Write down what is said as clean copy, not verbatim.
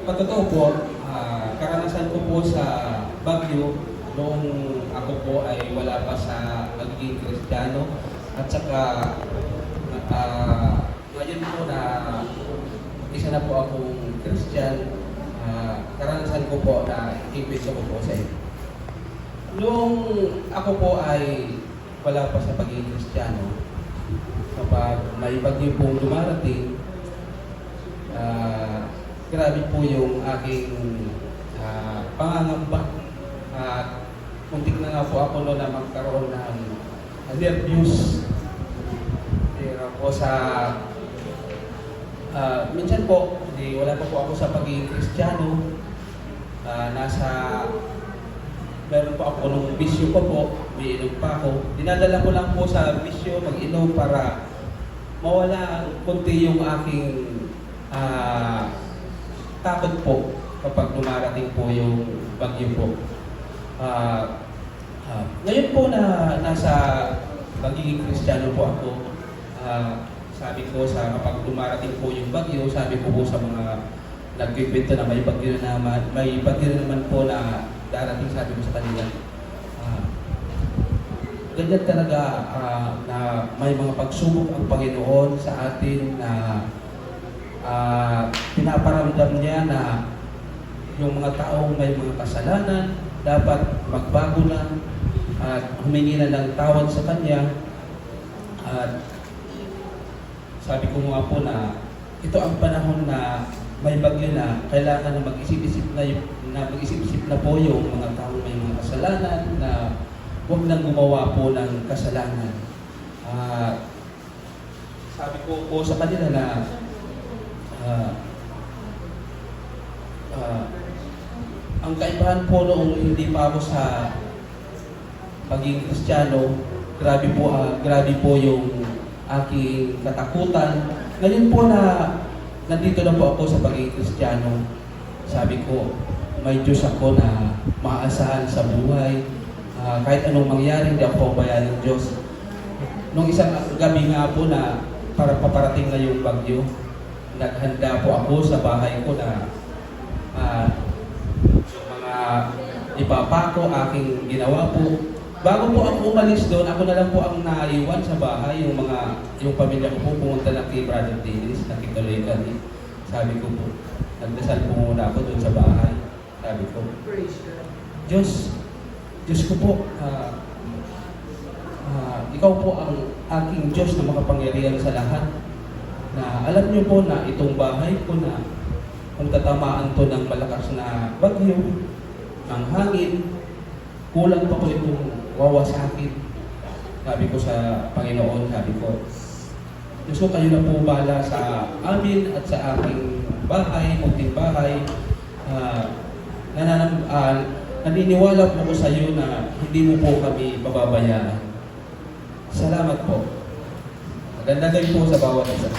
Patotoo po, karanasan ko po sa Baguio noong ako po ay wala pa sa pagiging Kristiyano at saka ngayon po na isa na po akong Christian, karanasan ko po na ikwento ko po sa inyo. Noong ako po ay wala pa sa pagiging Kristiyano, kapag may bagyo pong dumarating, grabe po yung aking pangangamba. Muntik na nga po ako noon na magkaroon ng nervous. Pero po sa minsan po, wala pa po ako sa pagiging Kristiyano. Meron po ako nung bisyo pa po, may inom pa ako. Dinadala ko lang po sa bisyo, mag-inom para mawala konti yung aking takot po kapag dumarating po yung bagyo po. Ngayon po na nasa pagiging Kristiyano po ako, sabi ko sa kapag dumarating po yung bagyo, sabi ko po sa mga nagkikwento na may bagyo na naman po na darating, sabi ko sa kanila, ganyan talaga na may mga pagsubok ang Panginoon sa atin na pinaparamdam niya na yung mga taong may mga kasalanan dapat magbago na at humingi na ng tawad sa Kanya. At sabi ko nga po na ito ang panahon na may bagyo na kailangan na mag-isip-isip na po yung mga taong may mga kasalanan na huwag nang gumawa po ng kasalanan. Sabi ko po sa kanila na ang kaibahan po noong hindi pa ako sa pagiging Kristiyano, grabe po yung aking katakutan. Ngayon po na nandito na po ako sa pagiging Kristiyano, sabi ko, may Diyos ako na maaasahan sa buhay. Kahit anong mangyari, hindi ako pabayaan ng Diyos. Nung isang gabi nga po na para paparating na yung bagyo, naghanda po ako sa bahay ko na yung mga ipapako, aking ginawa po. Bago po ako umalis doon, ako na lang po ang naiwan sa bahay. Yung pamilya ko po pumunta lang kay Brother Dennis, nakituloy kami. Sabi ko po, nagdasal po muna ako doon sa bahay. Sabi ko, Diyos ko po, ikaw po ang aking Diyos na makapangyarihan sa lahat. Na alam niyo po na itong bahay ko na kung tatamaan to ng malakas na bagyo, ng hangin, kulang pa po itong wawasakin. Sabi ko sa Panginoon, sabi ko, Diyos ko, kayo na po bala sa amin at sa aking bahay, munting bahay. Naniniwala po ko sa iyo na hindi mo po kami pababayaan. Salamat po. Maganda din po sa bawat isa.